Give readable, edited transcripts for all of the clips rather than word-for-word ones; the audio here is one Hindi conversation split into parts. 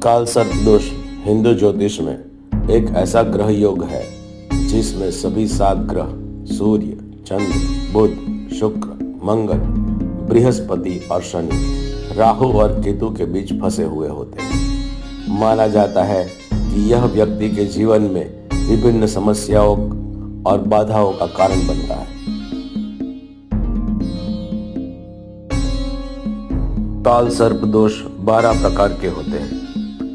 काल सर्प दोष हिंदू ज्योतिष में एक ऐसा ग्रह योग है जिसमें सभी 7 ग्रह सूर्य, चंद्र, बुध, शुक्र, मंगल, बृहस्पति और शनि, राहु और केतु के बीच फंसे हुए होते हैं। माना जाता है कि यह व्यक्ति के जीवन में विभिन्न समस्याओं और बाधाओं का कारण बनता है। काल सर्प दोष 12 प्रकार के होते हैं।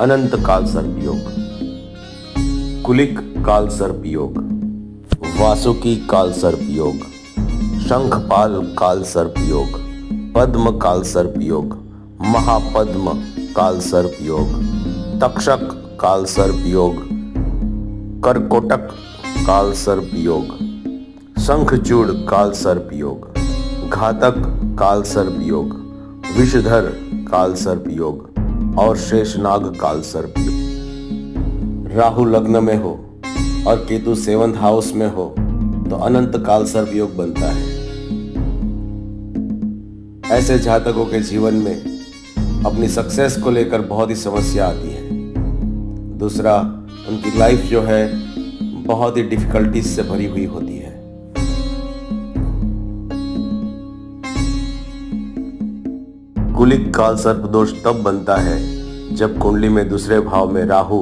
अनंत काल सर्प योग, कुलिक काल सर्प योग, वासुकी काल सर्प योग, शंखपाल काल सर्प योग, पद्म काल सर्प योग, महापद्म काल सर्प योग, तक्षक काल सर्प योग, करकोटक काल सर्प योग, शंखचूड़ काल सर्प योग, घातक काल सर्प योग, विषधर काल सर्प योग और शेषनाग काल सर्प योग। राहु लग्न में हो और केतु 7th हाउस में हो तो अनंत काल सर्प योग बनता है। ऐसे जातकों के जीवन में अपनी सक्सेस को लेकर बहुत ही समस्या आती है। दूसरा, उनकी लाइफ जो है बहुत ही डिफिकल्टीज से भरी हुई होती है। कुलिक काल सर्प दोष तब बनता है जब कुंडली में दूसरे भाव में राहु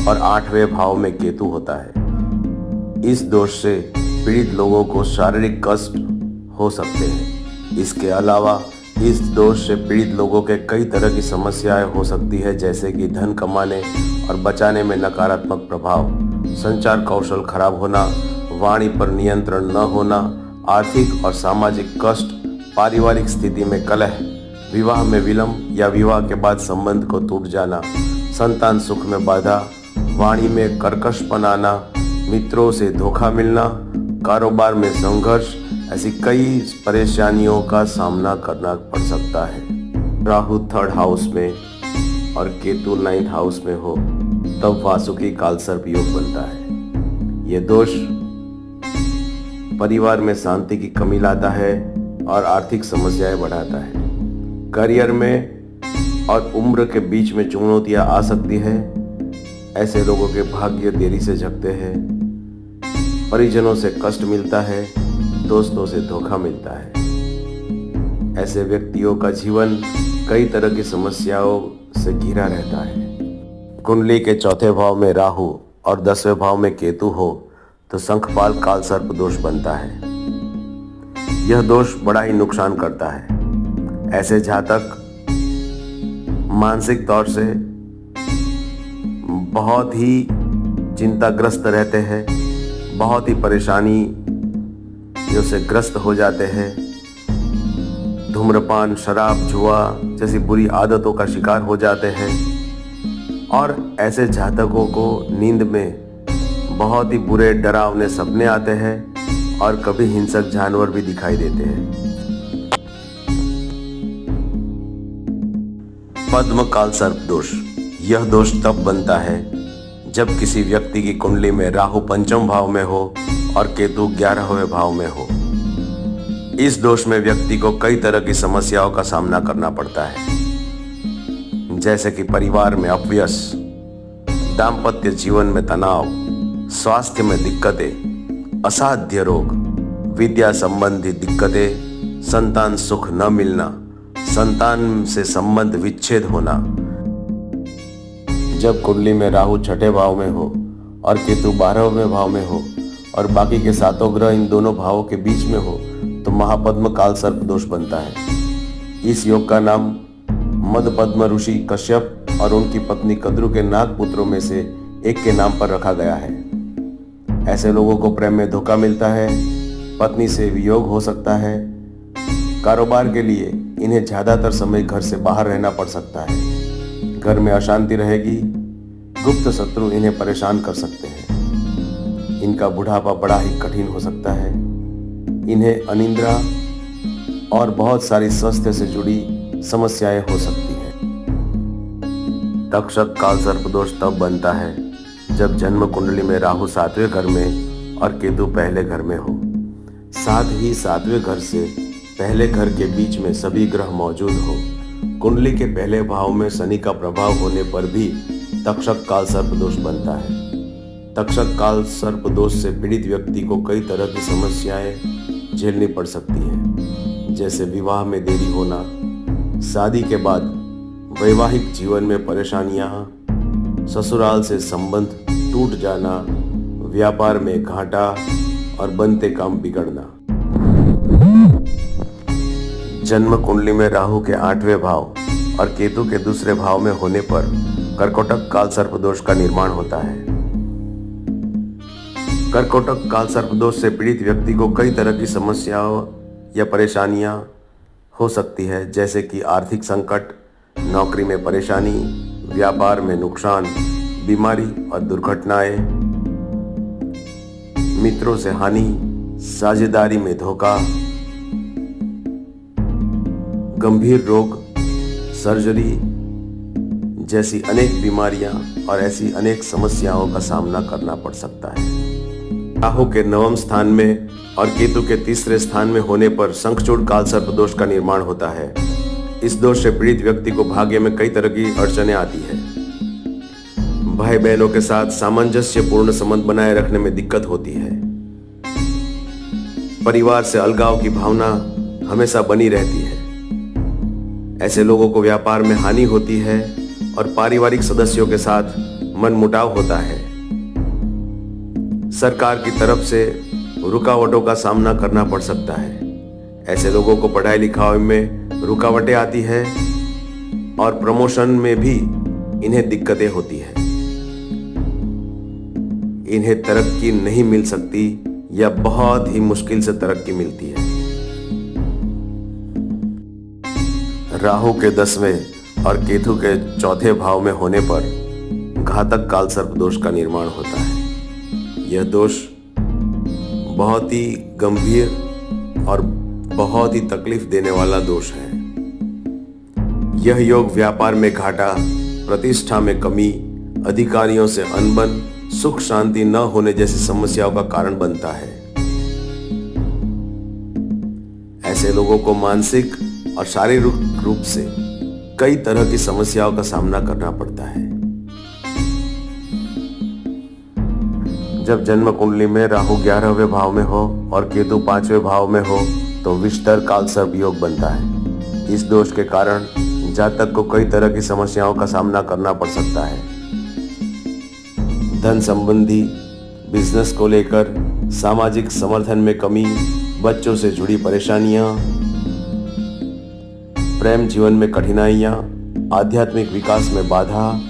और 8वें भाव में केतु होता है। इस दोष से पीड़ित लोगों को शारीरिक कष्ट हो सकते हैं। इसके अलावा इस दोष से पीड़ित लोगों के कई तरह की समस्याएं हो सकती है, जैसे कि धन कमाने और बचाने में नकारात्मक प्रभाव, संचार कौशल खराब होना, वाणी पर नियंत्रण न होना, आर्थिक और सामाजिक कष्ट, पारिवारिक स्थिति में कलह, विवाह में विलंब या विवाह के बाद संबंध को टूट जाना, संतान सुख में बाधा, वाणी में कर्कशपन आना, मित्रों से धोखा मिलना, कारोबार में संघर्ष, ऐसी कई परेशानियों का सामना करना पड़ सकता है। राहु 3rd हाउस में और केतु 9th हाउस में हो तब वासुकी काल सर्प योग बनता है। यह दोष परिवार में शांति की कमी लाता है और आर्थिक समस्याएं बढ़ाता है। करियर में और उम्र के बीच में चुनौतियां आ सकती है। ऐसे लोगों के भाग्य देरी से जगते हैं। परिजनों से कष्ट मिलता है, दोस्तों से धोखा मिलता है। ऐसे व्यक्तियों का जीवन कई तरह की समस्याओं से घिरा रहता है। कुंडली के 4थे भाव में राहु और 10वें भाव में केतु हो तो शंखपाल काल सर्प दोष बनता है। यह दोष बड़ा ही नुकसान करता है। ऐसे जातक मानसिक तौर से बहुत ही चिंताग्रस्त रहते हैं, बहुत ही परेशानी से ग्रस्त हो जाते हैं। धूम्रपान, शराब, जुआ जैसी बुरी आदतों का शिकार हो जाते हैं और ऐसे जातकों को नींद में बहुत ही बुरे डरावने सपने आते हैं और कभी हिंसक जानवर भी दिखाई देते हैं। पद्म काल सर्प दोष, यह दोष तब बनता है जब किसी व्यक्ति की कुंडली में राहु 5th भाव में हो और केतु 11वें भाव में हो। इस दोष में व्यक्ति को कई तरह की समस्याओं का सामना करना पड़ता है, जैसे कि परिवार में अपयश, दाम्पत्य जीवन में तनाव, स्वास्थ्य में दिक्कतें, असाध्य रोग, विद्या संबंधी दिक्कतें, संतान सुख न मिलना, संतान से संबंध विच्छेद होना। जब कुंडली में राहु 6ठे भाव में हो और केतु 12वें भाव में हो और बाकी के 7 ग्रह इन दोनों भावों के बीच में हो तो महापद्म काल सर्प दोष बनता है। इस योग का नाम मदपद्म ऋषि कश्यप और उनकी पत्नी कद्रु के नागपुत्रों में से एक के नाम पर रखा गया है। ऐसे लोगों को प्रेम में धोखा मिलता है, पत्नी से वियोग हो सकता है। कारोबार के लिए इन्हें ज्यादातर समय घर से बाहर रहना पड़ सकता है। घर में अशांति रहेगी, गुप्त शत्रु इन्हें परेशान कर सकते हैं। इनका बुढ़ापा बड़ा ही कठिन हो सकता है। इन्हें अनिद्रा और बहुत सारी स्वास्थ्य से जुड़ी समस्याएं हो सकती हैं। तक्षक काल सर्प दोष तब बनता है जब जन्म कुंडली में राहु 7वें घर में और केतु पहले घर में हो। साथ ही 7वें घर से पहले घर के बीच में सभी ग्रह मौजूद हो। कुंडली के पहले भाव में शनि का प्रभाव होने पर भी तक्षक काल सर्प दोष बनता है। तक्षक काल सर्प दोष से पीड़ित व्यक्ति को कई तरह की समस्याएं झेलनी पड़ सकती हैं, जैसे विवाह में देरी होना, शादी के बाद वैवाहिक जीवन में परेशानियां, ससुराल से संबंध टूट जाना, व्यापार में घाटा और बनते काम बिगड़ना। जन्म कुंडली में राहु के 8वें भाव और केतु के दूसरे भाव में होने पर कर्कोटक काल सर्प दोष का निर्माण होता है। कर्कोटक काल सर्प दोष से पीड़ित व्यक्ति को कई तरह की समस्याओं या परेशानियां हो सकती है, जैसे कि आर्थिक संकट, नौकरी में परेशानी, व्यापार में नुकसान, बीमारी और दुर्घटनाएं, मित्रों से हानि, साझेदारी में धोखा, गंभीर रोग, सर्जरी जैसी अनेक बीमारियां और ऐसी अनेक समस्याओं का सामना करना पड़ सकता है। राहु के 9वें स्थान में और केतु के 3रे स्थान में होने पर शंखचूड़ काल सर्प दोष का निर्माण होता है। इस दोष से पीड़ित व्यक्ति को भाग्य में कई तरह की अड़चनें आती है। भाई बहनों के साथ सामंजस्यपूर्ण संबंध बनाए रखने में दिक्कत होती है। परिवार से अलगाव की भावना हमेशा बनी रहती है। ऐसे लोगों को व्यापार में हानि होती है और पारिवारिक सदस्यों के साथ मनमुटाव होता है। सरकार की तरफ से रुकावटों का सामना करना पड़ सकता है। ऐसे लोगों को पढ़ाई लिखाई में रुकावटें आती है और प्रमोशन में भी इन्हें दिक्कतें होती है। इन्हें तरक्की नहीं मिल सकती या बहुत ही मुश्किल से तरक्की मिलती है। राहु के 10वें और केतु के 4थे भाव में होने पर घातक काल सर्प दोष का निर्माण होता है। यह दोष बहुत ही गंभीर और बहुत ही तकलीफ देने वाला दोष है। यह योग व्यापार में घाटा, प्रतिष्ठा में कमी, अधिकारियों से अनबन, सुख शांति न होने जैसी समस्याओं का कारण बनता है। ऐसे लोगों को मानसिक और शारीरिक रूप से कई तरह की समस्याओं का सामना करना पड़ता है। जब जन्म कुंडली में राहु 11वें भाव में हो और केतु 5वें भाव में हो तो विषधर काल सर्प योग बनता है। इस दोष के कारण जातक को कई तरह की समस्याओं का सामना करना पड़ सकता है। धन संबंधी, बिजनेस को लेकर, सामाजिक समर्थन में कमी, बच्चों से जुड़ी परेशानियां, प्रेम जीवन में कठिनाइयां, आध्यात्मिक विकास में बाधा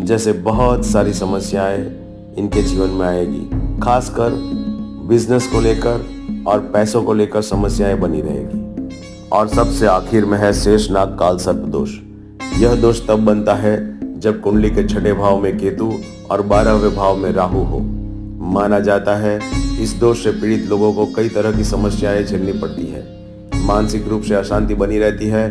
जैसे बहुत सारी समस्याएं इनके जीवन में आएगी। खासकर बिजनेस को लेकर और पैसों को लेकर समस्याएं बनी रहेगी। और सबसे आखिर में है शेषनाग काल सर्प दोष। यह दोष तब बनता है जब कुंडली के 6ठे भाव में केतु और 12वें भाव में राहु हो। माना जाता है इस दोष से पीड़ित लोगों को कई तरह की समस्याएं झेलनी पड़ती है। मानसिक रूप से अशांति बनी रहती है।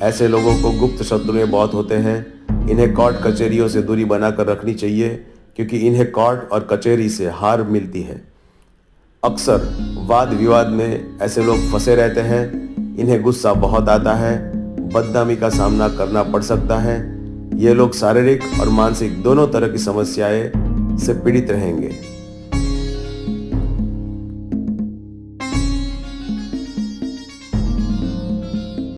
ऐसे लोगों को गुप्त शत्रुएं बहुत होते हैं। इन्हें कोर्ट कचहरियों से दूरी बनाकर रखनी चाहिए, क्योंकि इन्हें कोर्ट और कचहरी से हार मिलती है। अक्सर वाद विवाद में ऐसे लोग फंसे रहते हैं। इन्हें गुस्सा बहुत आता है, बदनामी का सामना करना पड़ सकता है। ये लोग शारीरिक और मानसिक दोनों तरह की समस्याएं से पीड़ित रहेंगे।